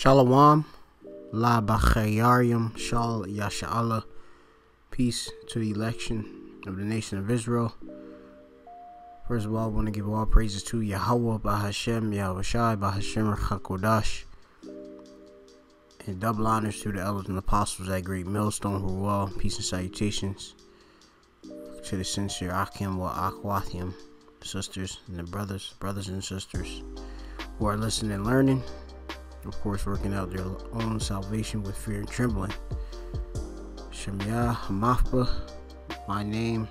Shalom, La Bachayarium, Shal Yasha'Allah. Peace to the election of the nation of Israel. First of all, I want to give all praises to Yahweh, Bahashem, Yahweh Shai, Bahashem, Chakodash. And double honors to the elders and apostles at Great Millstone who are well. Peace and salutations to the sincere Akim wa Akwathium, sisters and the brothers and sisters who are listening and learning. Of course, working out their own salvation with fear and trembling. Shemyah Mafba, my name.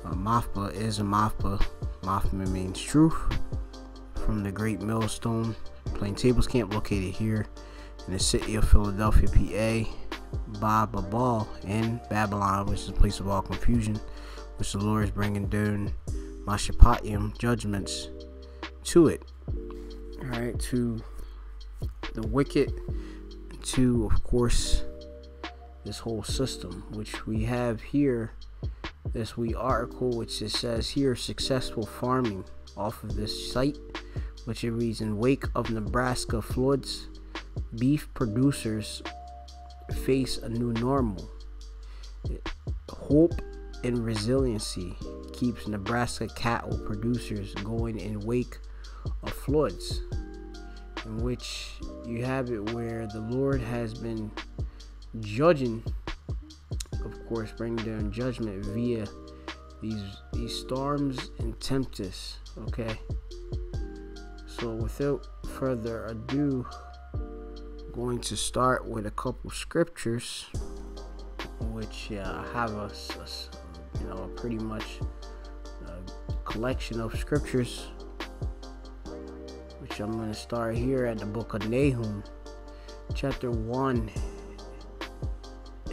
Mafba is a Mafba. Mafba means truth. From the Great Millstone Plaintables camp located here in the city of Philadelphia, PA, Babal in Babylon, which is a place of all confusion, which the Lord is bringing down Mashapatium judgments to it. Alright, to the wicked, to, of course, this whole system, which we have here, this article, which it says here, successful farming off of this site, which it reads, in wake of Nebraska floods, beef producers face a new normal. Hope and resiliency keeps Nebraska cattle producers going in wake of floods, in which you have it where the Lord has been judging, of course, bringing down judgment via these storms and tempests. Okay, so without further ado, I'm going to start with a couple scriptures, which have a pretty much collection of scriptures, which I'm going to start here at the book of Nahum, chapter 1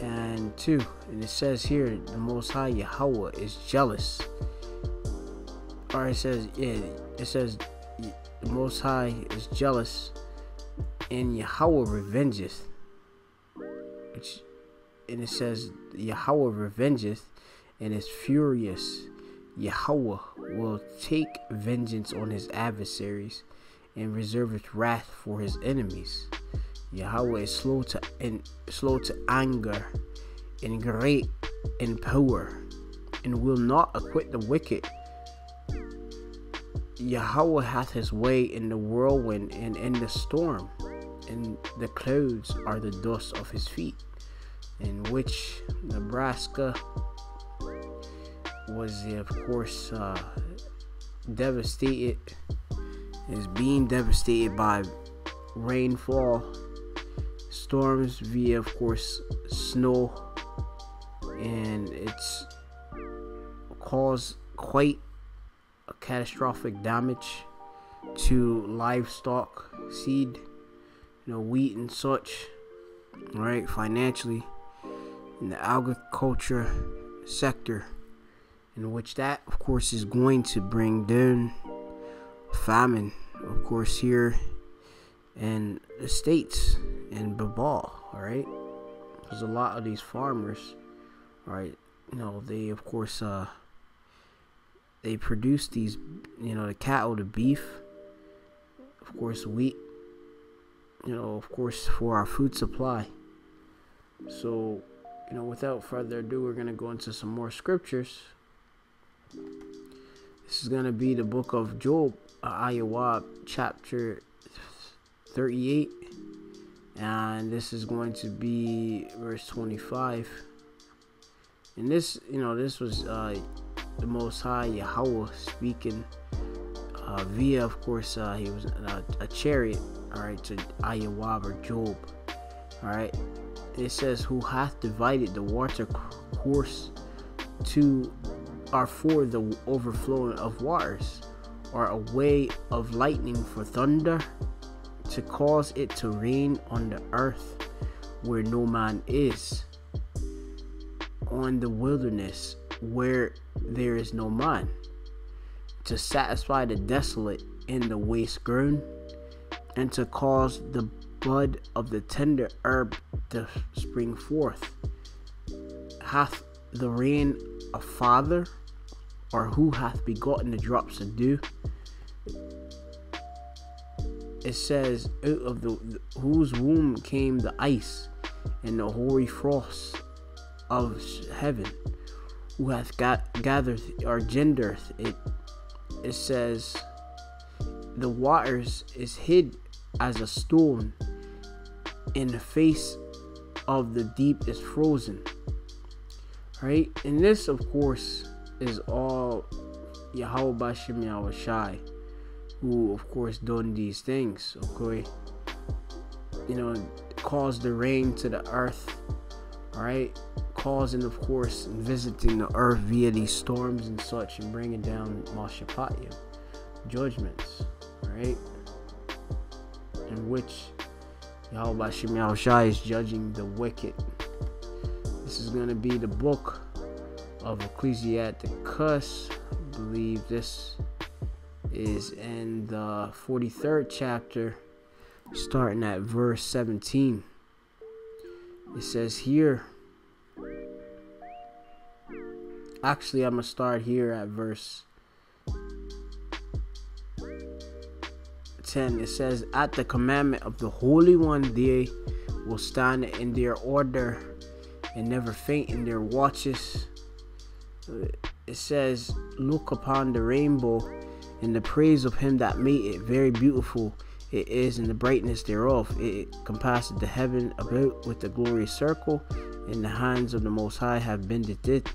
and 2. And it says here, the Most High Yahweh is jealous. Or it says the Most High is jealous, and Yahweh revengeth. And it says Yahweh revengeth and is furious. Yahweh will take vengeance on his adversaries and reserveth wrath for his enemies. Yahweh is slow to anger and great in power, and will not acquit the wicked. Yahweh hath his way in the whirlwind and in the storm, and the clouds are the dust of his feet. In which Nebraska was, of course, devastated, is being devastated by rainfall, storms via, of course, snow, and it's caused quite a catastrophic damage to livestock, seed, wheat and such, right, financially, in the agriculture sector, in which that, of course, is going to bring down famine, of course, here in the States, in Babal, alright? There's a lot of these farmers, alright, they, of course, they produce these, the cattle, the beef, of course, wheat, of course, for our food supply. So, without further ado, we're going to go into some more scriptures. This is going to be the book of Job, Iowa, chapter 38. And this is going to be verse 25. And this, this was the Most High Yahweh speaking via, of course, he was a chariot, alright, to Iowa or Job, alright. It says, who hath divided the water course for the overflowing of waters, or a way of lightning for thunder, to cause it to rain on the earth where no man is, on the wilderness where there is no man, to satisfy the desolate in the waste ground, and to cause the bud of the tender herb to spring forth. Hath the rain a father, or who hath begotten the drops of dew? it says, out of whose womb came the ice and the hoary frost of heaven, who hath gathered or gendered it. It says, the waters is hid as a stone, and the face of the deep is frozen. Right? And this, of course, is all Yahweh Bashem Yahweh Shai, who, of course, done these things. Okay? Caused the rain to the earth. Alright? Causing, of course, and visiting the earth via these storms and such, and bringing down Mashapatya, judgments. Alright? In which Yahweh Bashem Yahweh Shai is judging the wicked. This is going to be the book of Ecclesiasticus. I believe this is in the 43rd chapter, starting at verse 17. It says here, actually I'm going to start here at verse 10. It says, at the commandment of the Holy One they will stand in their order and never faint in their watches. It says, look upon the rainbow and the praise of him that made it. Very beautiful it is in the brightness thereof. It compasseth the heaven about with a glorious circle, and the hands of the Most High have bended it.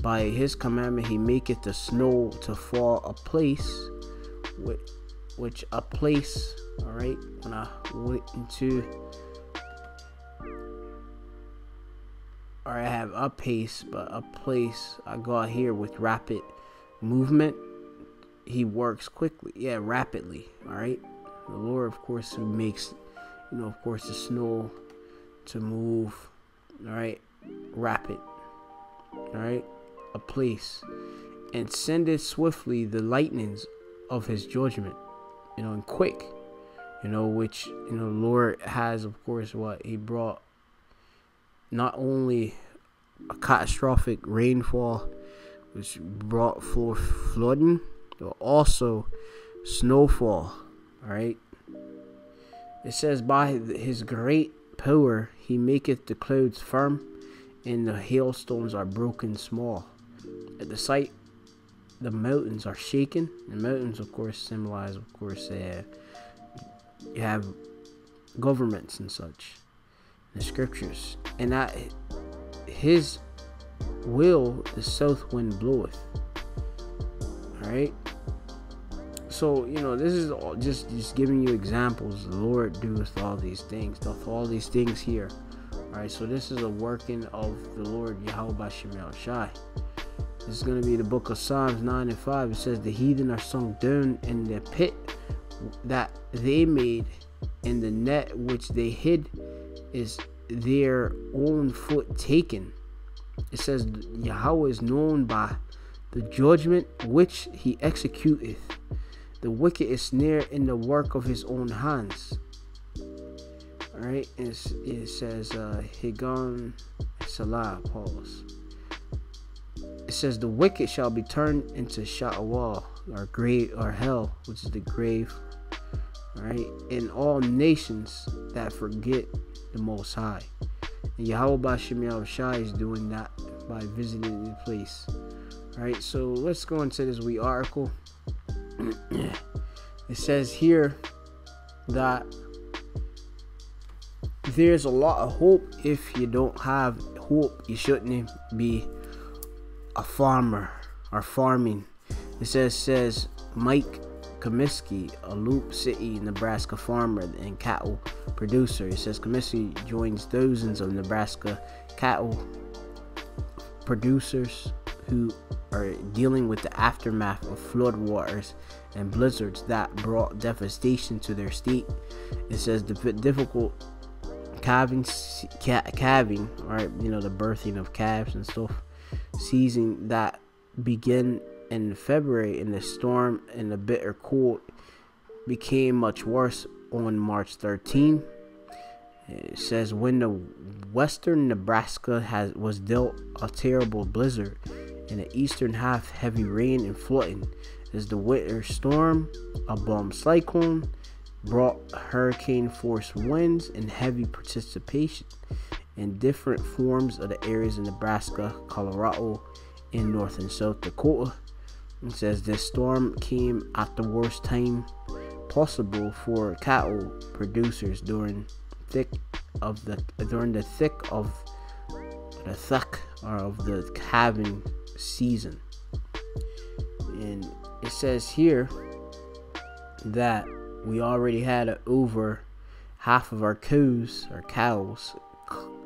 By his commandment he maketh the snow to fall a place, which a place, alright, when I went into, or I have a pace, but a place I got here with rapid movement. He works quickly, rapidly, alright. The Lord, of course, who makes, of course, the snow to move, alright, rapid, alright, a place, and sendeth swiftly the lightnings of his judgment, and quick, which, the Lord has, of course, what he brought, not only a catastrophic rainfall, which brought forth flooding, but also snowfall. All right. It says, by his great power he maketh the clouds firm, and the hailstones are broken small. At the sight the mountains are shaken. The mountains, of course, symbolize, of course, you have governments and such in the scriptures. And at his will the south wind bloweth. Alright. So, this is all just giving you examples. The Lord doeth all these things. Doth all these things here. Alright, so this is a working of the Lord Yahweh Bashem Yahweh Shai. This is going to be the book of Psalms 9 and 5. It says, the heathen are sunk down in the pit that they made, and the net which they hid is their own foot taken. It says, Yahweh is known by the judgment which he executeth. The wicked is snare in the work of his own hands. Alright, it says, Higon Salah, pause. It says, the wicked shall be turned into Sha'awal, or grave, or hell, which is the grave. Alright, in all nations that forget the Most High. And Yahweh Bashem Yahweh Shai is doing that by visiting the place. Alright, so let's go into this wee article. It says here that there's a lot of hope. If you don't have hope, you shouldn't be a farmer or farming. It says Mike Comiskey, a Loop City, Nebraska farmer and cattle producer. It says Comiskey joins thousands of Nebraska cattle producers who are dealing with the aftermath of floodwaters and blizzards that brought devastation to their state. It says the difficult calving, right? The birthing of calves and stuff, season that began in February, and the storm and the bitter cold became much worse on March 13. It says when the western Nebraska was dealt a terrible blizzard, and the eastern half heavy rain and flooding, as the winter storm, a bomb cyclone, brought hurricane force winds and heavy precipitation in different forms of the areas in Nebraska, Colorado, and North and South Dakota. It says this storm came at the worst time possible for cattle producers during the thick of the calving season. And it says here that we already had over half of our cows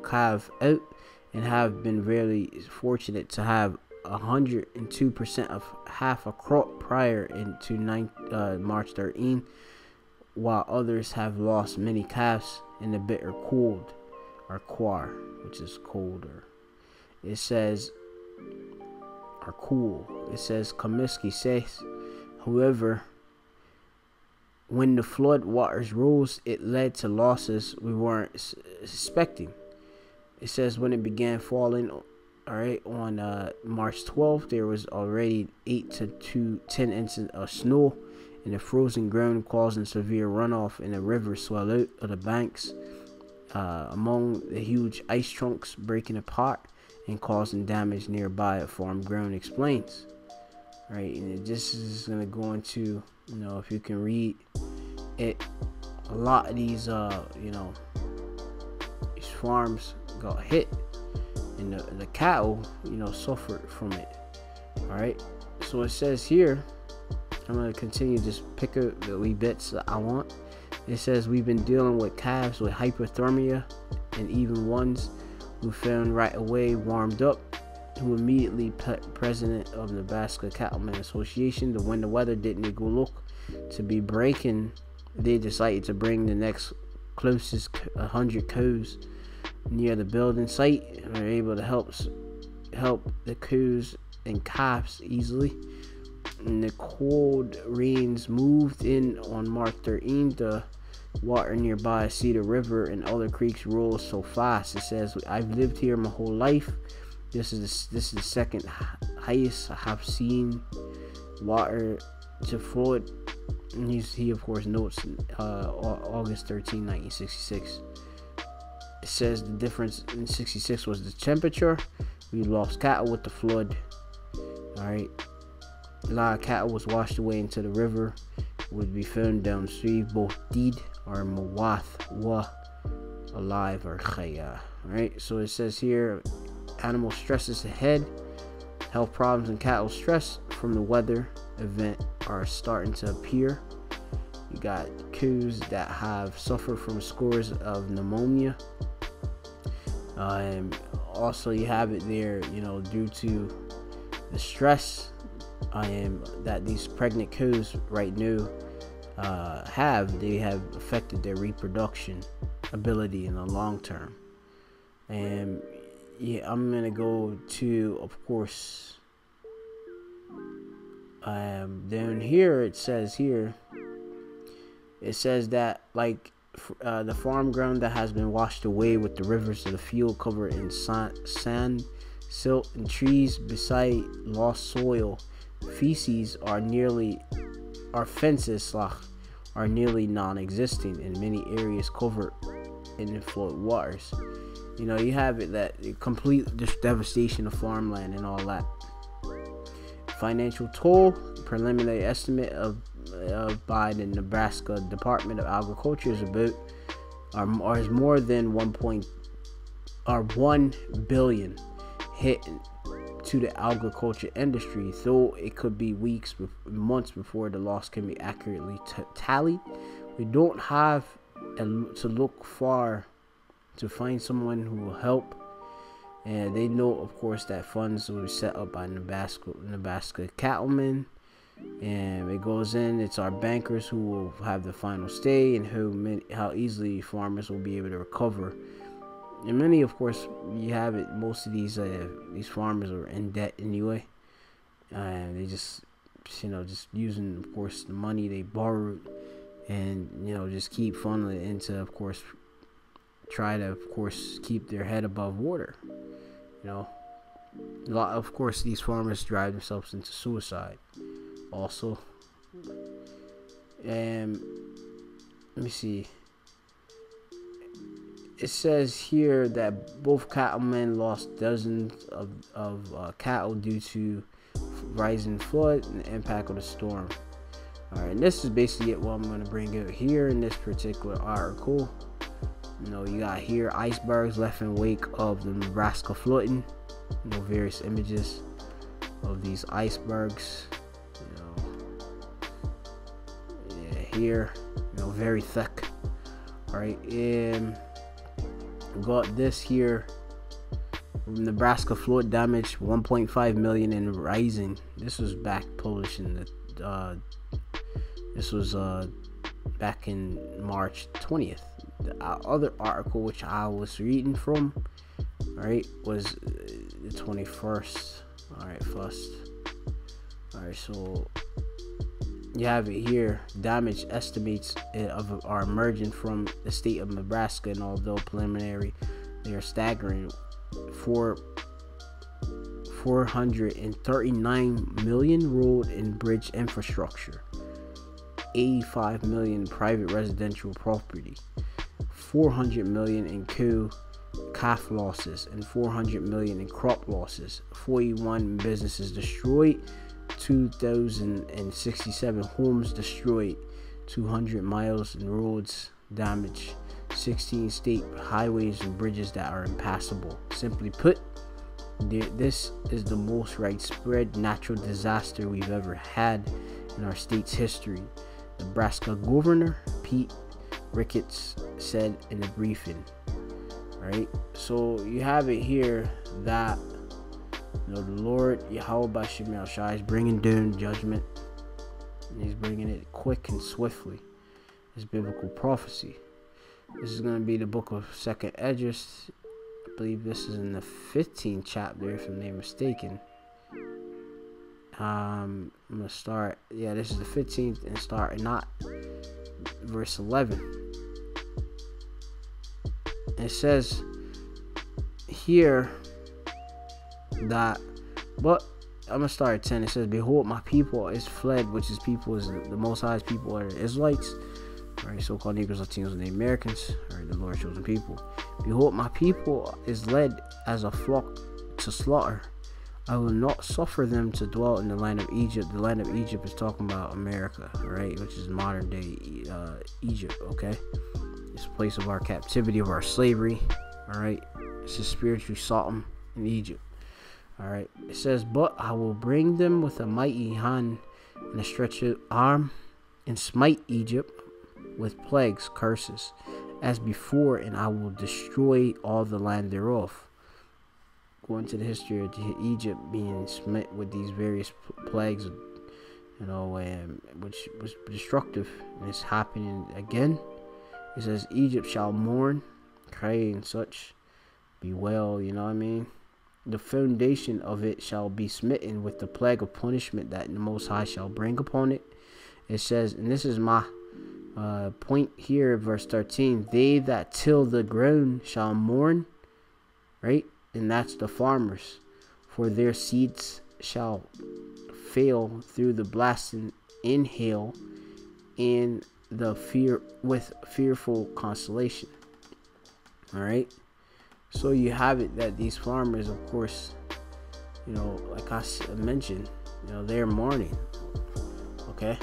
calve out, and have been very fortunate to have 102% of half a crop prior into March 13, while others have lost many calves in the bitter cold, or quar, which is colder. It says, or cool. It says, Comiskey says, however, when the flood waters rose, it led to losses we weren't expecting. It says when it began falling, on March 12th, there was already 8 to 10 inches of snow in the frozen ground, causing severe runoff, and the river swelled out of the banks among the huge ice chunks, breaking apart and causing damage nearby at farm ground, explains. Right, and this is going to go into, if you can read it, a lot of these these farms got hit, and the cattle suffered from it. All right, so it says here, I'm going to continue, just pick out the wee bits that I want. It says we've been dealing with calves with hypothermia, and even ones who found right away warmed up, who immediately president of Nebraska Cattlemen Association, when the weather didn't go look to be breaking, they decided to bring the next closest 100 cows near the building site, and were able to help the cows and calves easily. And the cold rains moved in on March 13th. The water nearby Cedar River and other creeks rose so fast. It says, I've lived here my whole life. This is the second highest I have seen water to flood. And he of course notes August 13, 1966. It says the difference in 66 was the temperature. We lost cattle with the flood. Alright. A lot of cattle was washed away into the river. Would be found downstream, both dead or mawath wa alive or khaya. Alright, so it says here, animal stresses ahead. Health problems and cattle stress from the weather event are starting to appear. You got cows that have suffered from scores of pneumonia. And also you have it there, due to the stress that these pregnant cows right now they have affected their reproduction ability in the long term. And yeah, I'm gonna go to, of course, down here it says that the farm ground that has been washed away with the rivers of the field covered in sand, silt, and trees beside lost soil, feces are nearly non-existent in many areas covered in the flood waters. You have it that complete devastation of farmland and all that. Financial toll, preliminary estimate of by the Nebraska Department of Agriculture is is more than 1 billion hit to the agriculture industry, though it could be weeks, months before the loss can be accurately tallied. We don't have to look far to find someone who will help, and they know, of course, that funds will be set up by Nebraska Cattlemen, and it goes in. It's our bankers who will have the final say, and how easily farmers will be able to recover. And many, of course, you have it. Most of these farmers are in debt anyway, and they just using, of course, the money they borrowed, and just keep funneling it into, of course, try to, of course, keep their head above water. A lot, of course, these farmers drive themselves into suicide also. And let me see. It says here that both cattlemen lost dozens of cattle due to rising flood and the impact of the storm. All right, and this is basically what I'm going to bring out here in this particular article. You know, you got here icebergs left in wake of the Nebraska flooding. You know, various images of these icebergs. You know, yeah, here, you know, very thick. All right, and got this here. Nebraska flood damage 1.5 million and rising. This was back published in the this was back in March 20th. The other article which I was reading from, all right, was the 21st. All right, first. All right, so you have it here. Damage estimates are emerging from the state of Nebraska, and although preliminary, they are staggering. 439 million road and bridge infrastructure, 85 million private residential property, 400 million in calf losses, and 400 million in crop losses, 41 businesses destroyed, 2,067 homes destroyed, 200 miles in roads damaged, 16 state highways and bridges that are impassable. Simply put, this is the most widespread natural disaster we've ever had in our state's history, Nebraska Governor Pete Ricketts said in a briefing. Right, so you have it here that, you know, the Lord Yahweh Bashim Shai is bringing down judgment, and He's bringing it quick and swiftly. It's biblical prophecy. This is going to be the book of 2nd Esdras. I believe this is in the 15th chapter, if I'm not mistaken. I'm going to start, yeah, this is the 15th, and start not verse 11. It says here that, but I'm going to start at 10. It says, behold, my people is fled, which is people is the Most High's people are the Israelites. Right, so-called Negroes, Latinos, and Native Americans, right, the Lord's chosen people. Behold, my people is led as a flock to slaughter. I will not suffer them to dwell in the land of Egypt. The land of Egypt is talking about America, right, which is modern day Egypt, okay? It's a place of our captivity, of our slavery, all right? It's a spiritual Sodom in Egypt, all right? It says, but I will bring them with a mighty hand and a stretched arm and smite Egypt with plagues, curses, as before, and I will destroy all the land thereof. Going to the history of Egypt being smit with these various plagues, you know, which was destructive, and it's happening again. It says, Egypt shall mourn, cry, and such, bewail, you know what I mean? The foundation of it shall be smitten with the plague of punishment that the Most High shall bring upon it. It says, and this is my point here, verse 13, they that till the ground shall mourn, right? And that's the farmers, for their seeds shall fail through the blasting in hail and the fear with fearful consolation. All right, so you have it that these farmers, of course, you know, like I mentioned, you know, they're mourning. Okay,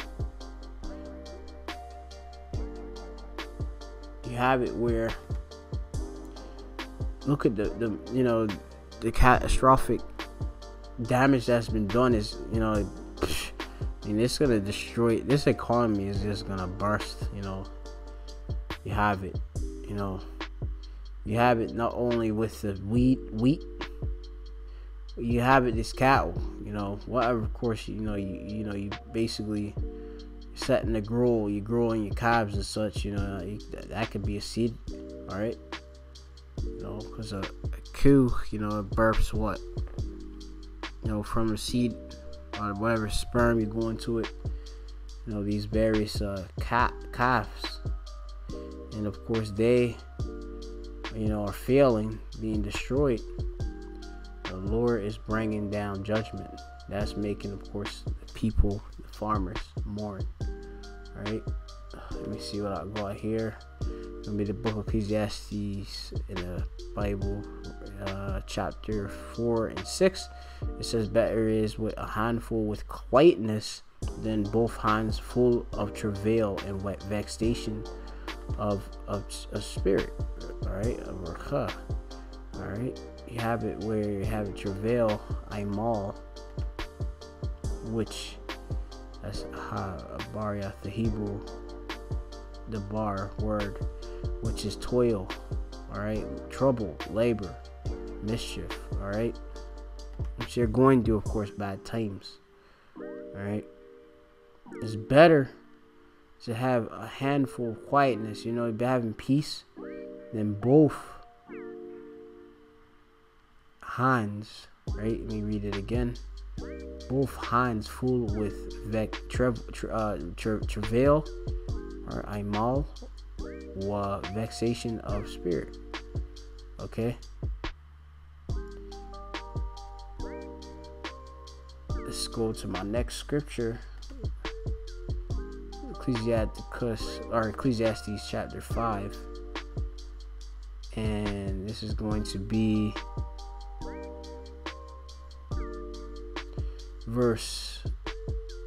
you have it where, look at the you know, the catastrophic damage that's been done is, you know, I mean, it's gonna destroy, this economy is just gonna burst. You know, you have it, you know, you have it not only with the wheat, you have it this cattle, you know, whatever. Of course, you know, you basically setting the grow, you growing your calves and such, you know, that could be a seed, all right, you know, because a cow, you know, it burps what, you know, from a seed or whatever sperm you go into it, you know, these various calves, and of course they, you know, are failing, being destroyed. The Lord is bringing down judgment. That's making, of course, the people, the farmers, mourn. All right, let Let me see what I got here. Gonna be the book of Ecclesiastes in the Bible, chapter 4 and 6. It says, better is with a handful with quietness than both hands full of travail and vexation of spirit. Alright, alright. You have it where you have travail, aimal, which that's baria, the Hebrew, the bar word, which is toil, alright, trouble, labor, mischief, alright, which you're going through, of course, bad times, alright. It's better to have a handful of quietness, you know, having peace, than both hands, right? Let me read it again. Both hands full with travail, or aimal, wa vexation of spirit. Okay. Let's go to my next scripture. Ecclesiastes chapter 5. And this is going to be verse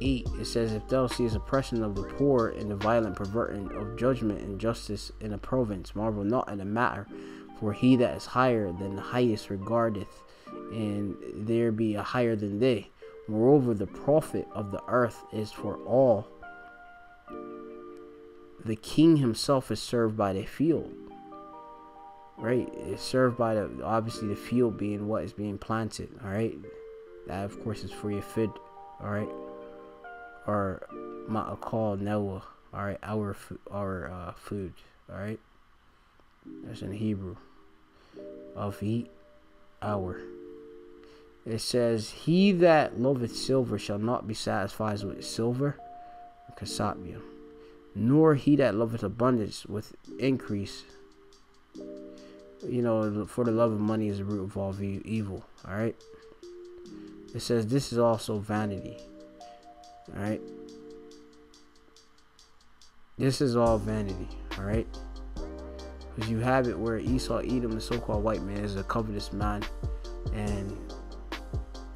8. It says, if thou seest oppression of the poor and the violent perverting of judgment and justice in a province, marvel not at the matter, for he that is higher than the highest regardeth, and there be a higher than they. Moreover, the profit of the earth is for all. The king himself is served by the field. Right? It's served by obviously the field being what is being planted. Alright? That of course is for your food. Alright? Or ma'akal Noah. Alright? Our food. Alright? That's in Hebrew. Of eat our. It says, he that loveth silver shall not be satisfied with silver, kasabia, nor he that loveth abundance with increase. You know, for the love of money is the root of all evil. Alright. It says this is also vanity. Alright. This is all vanity. Alright. Because you have it where Esau, Edom, the so-called white man, is a covetous man. And,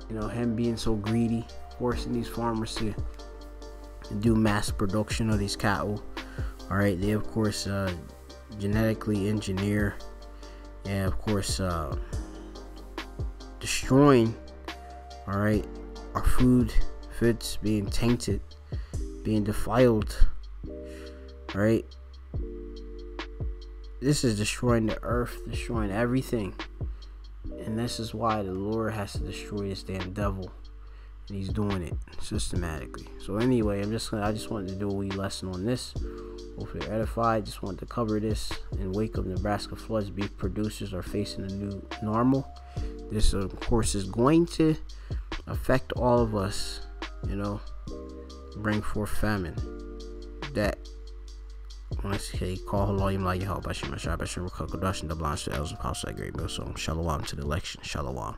you know, him being so greedy, forcing these farmers to do mass production of these cattle. Alright. They, of course, genetically engineer. And of course, destroying, alright, our foods being tainted, being defiled, alright. This is destroying the earth, destroying everything. And this is why the Lord has to destroy this damn devil. And he's doing it systematically. So anyway, I just wanted to do a wee lesson on this. Hopefully you're edified. Just wanted to cover this. In wake of Nebraska floods, beef producers are facing a new normal. This, of course, is going to affect all of us. You know, bring forth famine. That once he call Haloyim La Yahweh Bashim Mashah Bashim Rukakodash and the Blanche to Els of House at Great Millstone. Shalom to the election. Shalom.